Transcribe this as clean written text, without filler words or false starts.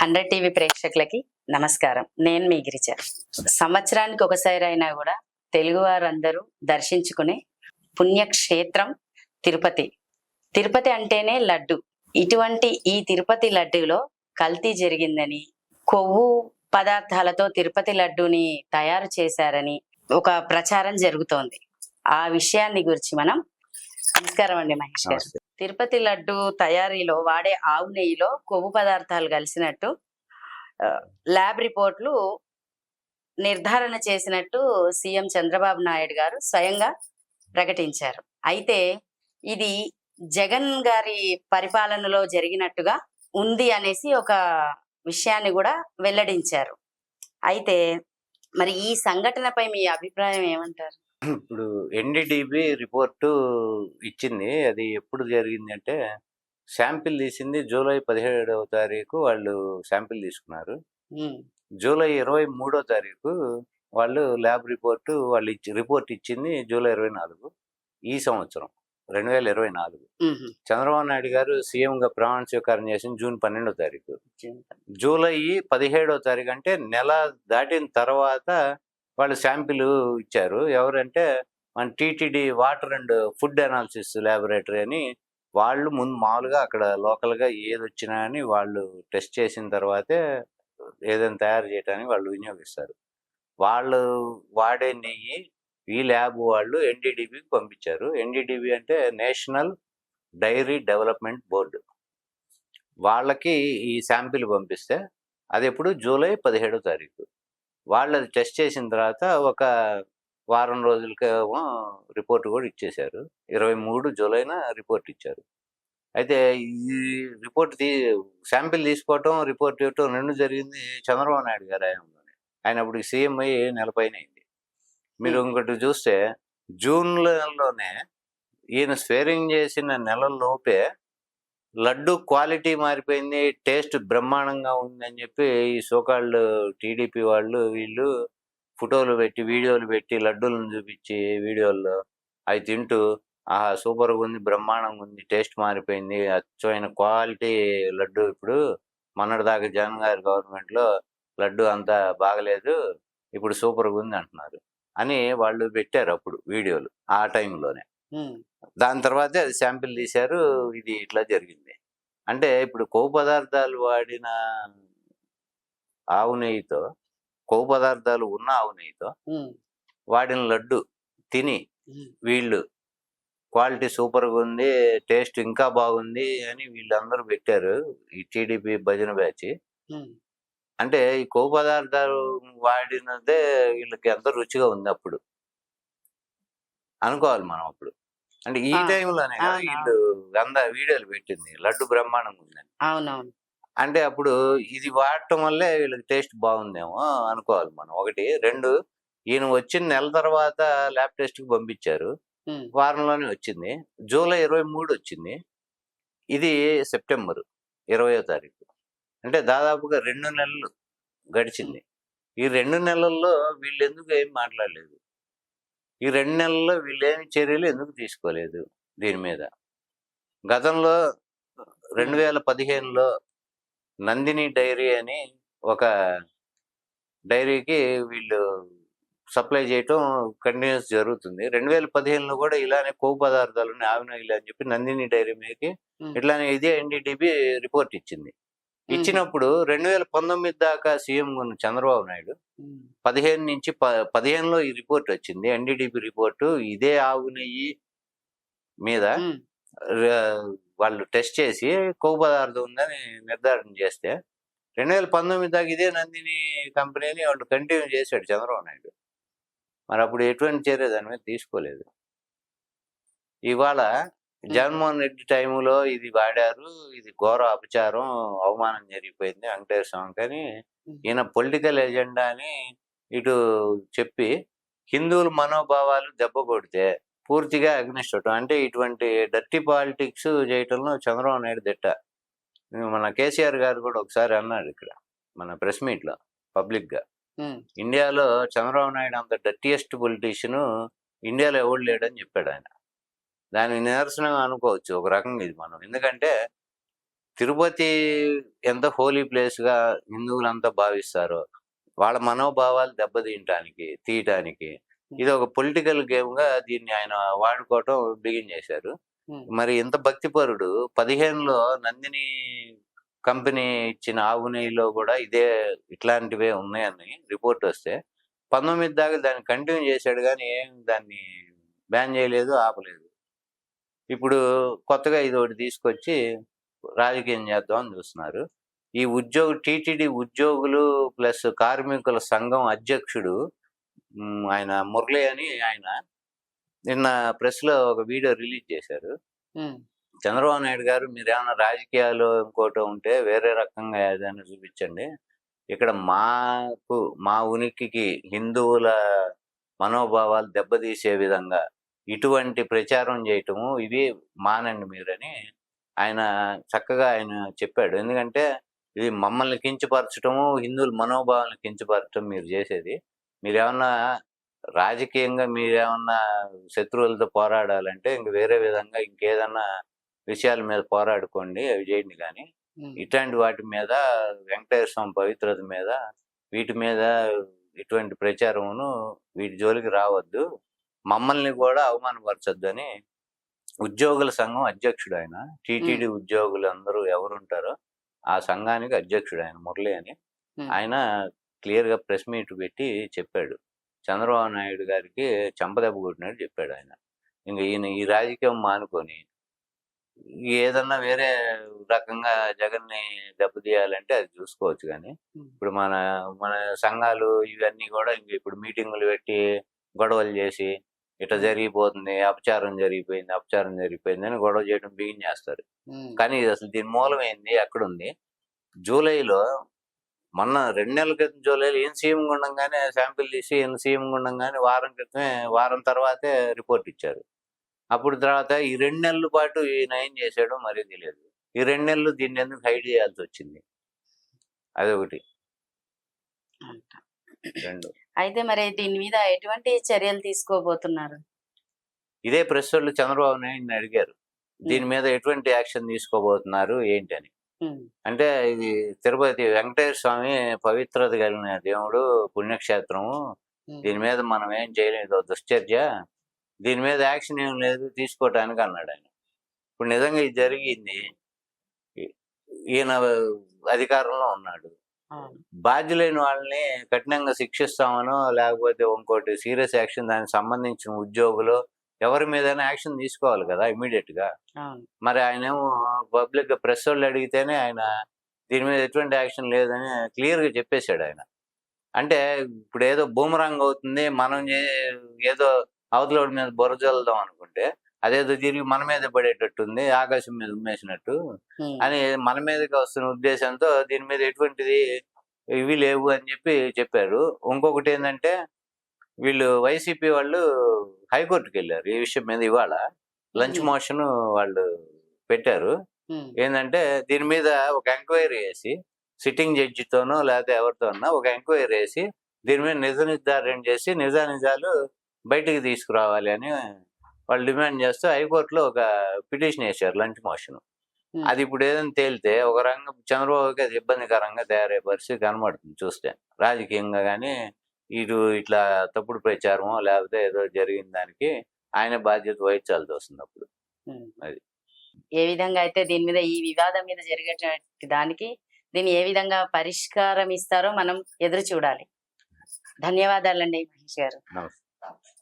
100 TV ప్రేక్షకులకి నమస్కారం. నేను మీ గిరిజ. సంవత్సరానికి ఒకసారి అయినా కూడా తెలుగు వారందరూ దర్శించుకునే పుణ్యక్షేత్రం తిరుపతి. తిరుపతి అంటేనే లడ్డు. ఇటువంటి ఈ తిరుపతి లడ్డూలో కల్తీ జరిగిందని, కొవ్వు పదార్థాలతో తిరుపతి లడ్డూని తయారు చేశారని ఒక ప్రచారం జరుగుతోంది. ఆ విషయాన్ని గురించి మనం నమస్కారం అండి మహేష్ గారు. తిరుపతి లడ్డు తయారీలో వాడే ఆవు నెయ్యిలో కొవ్వు పదార్థాలు కలిసినట్టు ల్యాబ్ రిపోర్ట్లు నిర్ధారణ చేసినట్టు సీఎం చంద్రబాబు నాయుడు గారు స్వయంగా ప్రకటించారు. అయితే ఇది జగన్ గారి పరిపాలనలో జరిగినట్టుగా ఉంది అనేసి ఒక విషయాన్ని కూడా వెల్లడించారు. అయితే మరి ఈ సంఘటనపై మీ అభిప్రాయం ఏమంటారు? ఇప్పుడు ఎన్డీడీబీ రిపోర్టు ఇచ్చింది. అది ఎప్పుడు జరిగింది అంటే, శాంపిల్ తీసింది జూలై 17వ తారీఖు వాళ్ళు శాంపిల్ తీసుకున్నారు. జూలై 23వ తారీఖు వాళ్ళు ల్యాబ్ రిపోర్టు రిపోర్ట్ ఇచ్చింది జూలై 24 ఈ సంవత్సరం 2024. చంద్రబాబు నాయుడు గారు సీఎంగా ప్రమాణ స్వీకారం చేసింది జూన్ 12వ తారీఖు. జూలై 17వ తారీఖు అంటే నెల దాటిన తర్వాత వాళ్ళు శాంపిల్ ఇచ్చారు. ఎవరంటే మన TTD water and food analysis laboratory అని, వాళ్ళు ముందు మామూలుగా అక్కడ లోకల్గా ఏది వచ్చినా అని వాళ్ళు టెస్ట్ చేసిన తర్వాతే ఏదైనా తయారు చేయడానికి వాళ్ళు వినియోగిస్తారు. వాళ్ళు వాడే నెయ్యి ఈ ల్యాబ్ వాళ్ళు ఎన్డీడీబీకి పంపించారు. ఎన్డీడీబీ అంటే నేషనల్ డైరీ డెవలప్మెంట్ బోర్డు. వాళ్ళకి ఈ శాంపిల్ పంపిస్తే అది ఎప్పుడు జూలై 17వ తారీఖు. వాళ్ళు అది టెస్ట్ చేసిన తర్వాత ఒక వారం రోజులకేమో రిపోర్ట్ కూడా ఇచ్చేశారు. 23 జూలైన రిపోర్ట్ ఇచ్చారు. అయితే ఈ రిపోర్ట్ శాంపిల్ తీసుకోవటం, రిపోర్ట్ ఇవ్వటం రెండు జరిగింది చంద్రబాబు నాయుడు గారు హయాంలోనే. ఆయన అప్పుడు సీఎం అయ్యి నెల పైన అయింది. మీరు ఇంకోటి చూస్తే జూన్లోనే ఈయన స్వేరింగ్ చేసిన నెలలోపే లడ్డు క్వాలిటీ మారిపోయింది, టేస్ట్ బ్రహ్మాండంగా ఉందని చెప్పి ఈ సోకాళ్ళు టీడీపీ వాళ్ళు వీళ్ళు ఫోటోలు పెట్టి వీడియోలు పెట్టి లడ్డూలను చూపించి వీడియోల్లో అవి తింటూ సూపర్గా ఉంది, బ్రహ్మాండంగా ఉంది, టేస్ట్ మారిపోయింది, అచ్చమైన క్వాలిటీ లడ్డు, ఇప్పుడు మొన్నటిదాకా జగన్ గారి గవర్నమెంట్లో లడ్డు అంతా బాగలేదు, ఇప్పుడు సూపర్గా ఉంది అంటున్నారు అని వాళ్ళు పెట్టారు అప్పుడు వీడియోలు ఆ టైంలోనే. దాని తర్వాతే అది శాంపిల్ తీశారు. ఇది ఇట్లా జరిగింది. అంటే ఇప్పుడు కొవ్వు పదార్థాలు వాడిన ఆవు నెయ్యితో, కొవ్వు పదార్థాలు ఉన్న ఆవు నెయ్యితో వాడిన లడ్డు తిని వీళ్ళు క్వాలిటీ సూపర్గా ఉంది, టేస్ట్ ఇంకా బాగుంది అని వీళ్ళందరూ పెట్టారు, ఈ టీడీపీ భజన బ్యాచ్. అంటే ఈ కొవ్వు పదార్థాలు వాడినదే వీళ్ళకి ఎంత రుచిగా ఉంది అప్పుడు అనుకోవాలి మనం. అప్పుడు అంటే ఈ టైంలోనే వీళ్ళు వీడియోలు పెట్టింది లడ్డు బ్రహ్మాండంగా ఉందని. అవునవును. అంటే అప్పుడు ఇది వాడటం వల్లే వీళ్ళకి టేస్ట్ బాగుందేమో అనుకోవాలి మనం. ఒకటి. రెండు, ఈయన వచ్చిన నెల తర్వాత ల్యాబ్ టెస్ట్కి పంపించారు, వారంలోనే వచ్చింది. జూలై 23 వచ్చింది, ఇది సెప్టెంబర్ 20వ తారీఖు. అంటే దాదాపుగా 2 నెలలు గడిచింది. ఈ 2 నెలల్లో వీళ్ళు ఎందుకు ఏం మాట్లాడలేదు? ఈ 2 నెలల్లో వీళ్ళేమి చర్యలు ఎందుకు తీసుకోలేదు దీని మీద? గతంలో 2015లో నందిని డైరీ అని ఒక డైరీకి వీళ్ళు సప్లై చేయటం కంటిన్యూస్ జరుగుతుంది. 2015లో కూడా ఇలానే కొవ్వు పదార్థాలు ఆవు నెయ్యిలు అని చెప్పి నందిని డైరీ మీదకి ఇట్లానే ఇదే ఎన్డీడీబీ రిపోర్ట్ ఇచ్చింది. ఇచ్చినప్పుడు 2019 దాకా సీఎం ఉన్న చంద్రబాబు నాయుడు 15లో ఈ రిపోర్ట్ వచ్చింది, ఎన్డీడీబీ రిపోర్టు. ఇదే ఆవు నెయ్యి మీద వాళ్ళు టెస్ట్ చేసి కొవ్వు పదార్థం ఉందని నిర్ధారణ చేస్తే 2019 దాకా ఇదే నందిని కంపెనీని వాళ్ళు కంటిన్యూ చేశాడు చంద్రబాబు నాయుడు. మరి అప్పుడు ఎటువంటి చర్య దాని మీద తీసుకోలేదు. ఇవాళ జగన్మోహన్ రెడ్డి టైంలో ఇది వాడారు, ఇది ఘోర అపచారం, అవమానం జరిగిపోయింది వెంకటేశ్వర స్వామికి అని ఈయన పొలిటికల్ ఎజెండా అని ఇటు చెప్పి హిందువుల మనోభావాలు దెబ్బ కొడితే పూర్తిగా అగ్నిస్ట్ అవటం. అంటే ఇటువంటి డర్టీ పాలిటిక్స్ చేయటంలో చంద్రబాబు నాయుడు దిట్ట. మన కేసీఆర్ గారు కూడా ఒకసారి అన్నాడు ఇక్కడ మన ప్రెస్ మీట్లో పబ్లిక్గా, ఇండియాలో చంద్రబాబు నాయుడు అంత డర్టీయెస్ట్ పొలిటీషియన్ ఇండియాలో ఎవడు లేడని చెప్పాడు ఆయన. దాని నిదర్శనం అనుకోవచ్చు ఒక రకంగా ఇది మనం. ఎందుకంటే తిరుపతి ఎంత హోలీ ప్లేస్గా హిందువులంతా భావిస్తారో వాళ్ళ మనోభావాలు తీయటానికి ఇది ఒక పొలిటికల్ గేమ్గా దీన్ని ఆయన వాడుకోవటం బిగిన్ చేశారు. మరి ఇంత భక్తిపరుడు 15లో నందిని కంపెనీ ఇచ్చిన ఆవు నెయ్యిలో కూడా ఇట్లాంటివే ఉన్నాయని రిపోర్ట్ వస్తే 19 దాకా దాన్ని కంటిన్యూ చేశాడు, కానీ ఏం దాన్ని బ్యాన్ చేయలేదు, ఆపలేదు. ఇప్పుడు కొత్తగా ఇది ఒకటి తీసుకొచ్చి రాజకీయం చేద్దామని చూస్తున్నారు. ఈ టీటీడీ ఉద్యోగులు ప్లస్ కార్మికుల సంఘం అధ్యక్షుడు ఆయన మురళి అని ఆయన నిన్న ప్రెస్లో ఒక వీడియో రిలీజ్ చేశారు. చంద్రబాబు నాయుడు గారు, మీరు ఏమైనా రాజకీయాలు ఇంకోటి ఉంటే వేరే రకంగా ఏదైనా చూపించండి, ఇక్కడ మా ఉనికికి హిందువుల మనోభావాలు దెబ్బతీసే విధంగా ఇటువంటి ప్రచారం చేయటము ఇవి మానండి మీరని ఆయన చక్కగా చెప్పాడు. ఎందుకంటే ఇది మమ్మల్ని కించపరచటము, హిందువుల మనోభావాలను కించపరచడం మీరు చేసేది. మీరేమన్నా రాజకీయంగా మీరేమన్నా శత్రువులతో పోరాడాలంటే ఇంక వేరే విధంగా ఇంకేదన్నా విషయాల మీద పోరాడుకోండి, అవి చేయండి. కానీ ఇట్లాంటి వాటి మీద, వెంకటేశ్వర స్వామి పవిత్రత మీద, వీటి మీద ఇటువంటి ప్రచారమును వీటి జోలికి రావద్దు, మమ్మల్ని కూడా అవమానపరచొద్దు అని ఉద్యోగుల సంఘం అధ్యక్షుడు ఆయన. టీటీడీ ఉద్యోగులు అందరూ ఎవరుంటారో ఆ సంఘానికి అధ్యక్షుడు ఆయన మురళి అని. ఆయన క్లియర్గా ప్రెస్ మీట్ పెట్టి చెప్పాడు, చంద్రబాబు నాయుడు గారికి చెంపదెబ్బ కొట్టినట్టు చెప్పాడు ఆయన. ఇంకా ఈయన ఈ రాజకీయం మానుకొని ఏదన్నా వేరే రకంగా జగన్ని దెబ్బతీయాలంటే అది చూసుకోవచ్చు. కానీ ఇప్పుడు మన సంఘాలు ఇవన్నీ కూడా ఇంక ఇప్పుడు మీటింగులు పెట్టి గొడవలు చేసి ఇట్లా జరిగిపోతుంది, అపచారం జరిగిపోయింది అని గొడవ చేయడం బిగిన్ చేస్తారు. కానీ ఇది అసలు దీని మూలం ఏంది, ఎక్కడుంది? జూలైలో మొన్న 2 నెలల క్రితం జూలైలో ఈయన సీఎం గుండంగానే శాంపిల్ తీసి ఈయన సీఎం గుండంగానే వారం తర్వాతే రిపోర్ట్ ఇచ్చారు. అప్పుడు తర్వాత ఈ 2 నెలల పాటు ఈయన ఏం చేశాడో మరీ తెలియదు. ఈ 2 నెలలు దీన్ని ఎందుకు హైడ్ చేయాల్సి వచ్చింది? అదొకటి. రెండు, అయితే మరి దీని మీద ఎటువంటి చర్యలు తీసుకోబోతున్నారు? ఇదే ప్రెస్ వాళ్ళు చంద్రబాబు నాయుడిని అడిగారు, దీని మీద ఎటువంటి యాక్షన్ తీసుకోబోతున్నారు ఏంటని. అంటే ఇది తిరుపతి వెంకటేశ్వర స్వామి పవిత్రత కలిగిన దేవుడు, పుణ్యక్షేత్రము, దీని మీద మనం ఏం చేయలేదు, దుశ్చర్య, దీని మీద యాక్షన్ ఏం లేదు తీసుకోవటానికి అన్నాడు ఆయన. ఇప్పుడు నిజంగా ఇది జరిగింది, ఈయన అధికారంలో ఉన్నాడు, బాధ్యులైన వాళ్ళని కఠినంగా శిక్షిస్తామనో లేకపోతే ఇంకోటి సీరియస్ యాక్షన్ దానికి సంబంధించిన ఉద్యోగులు ఎవరి మీదైనా యాక్షన్ తీసుకోవాలి కదా ఇమీడియట్ గా. మరి ఆయన ఏమో పబ్లిక్ గా ప్రెస్ వాళ్ళు అడిగితేనే ఆయన దీని మీద ఎటువంటి యాక్షన్ లేదని క్లియర్ గా చెప్పేశాడు ఆయన. అంటే ఇప్పుడు ఏదో బూమరాంగ్ అవుతుంది, మనం ఏదో అవతలోడి మీద బొరజల్దాం అనుకుంటే అదేదో తిరిగి మన మీద పడేటట్టుంది, ఆకాశం మీద ఉమ్మేసినట్టు అని మన మీదకి వస్తున్న ఉద్దేశంతో దీని మీద ఎటువంటిది ఇవి లేవు అని చెప్పారు. ఇంకొకటి ఏంటంటే వీళ్ళు వైసీపీ వాళ్ళు హైకోర్టుకి వెళ్ళారు ఈ విషయం మీద. ఇవాళ లంచ్ మోషన్ వాళ్ళు పెట్టారు. ఏంటంటే దీని మీద ఒక ఎంక్వైరీ వేసి సిట్టింగ్ జడ్జితోనో లేకపోతే ఎవరితోనో ఒక ఎంక్వైరీ వేసి దీని మీద నిజ నిర్ధారణ చేసి నిజాలు బయటికి తీసుకురావాలి అని వాళ్ళు డిమాండ్ చేస్తూ హైకోర్టులో ఒక పిటిషన్ వేశారు, లంచ్ మోషన్. అది ఇప్పుడు ఏదైనా తేలితే ఒక రంగం చంద్రబాబుకి అది ఇబ్బందికరంగా తయారయ్యే పరిస్థితి కనబడుతుంది చూస్తే. రాజకీయంగా కానీ ఇట్లా తప్పుడు ప్రచారమో లేకపోతే ఏదో జరిగిన దానికి ఆయన బాధ్యత వహించాల్సి వస్తుంది అప్పుడు. అది ఏ విధంగా అయితే దీని మీద ఈ వివాదం మీద జరిగే దానికి దీన్ని ఏ విధంగా పరిష్కారం ఇస్తారో మనం ఎదురు చూడాలి. ధన్యవాదాలండి మహేష్ గారు. నమస్తే.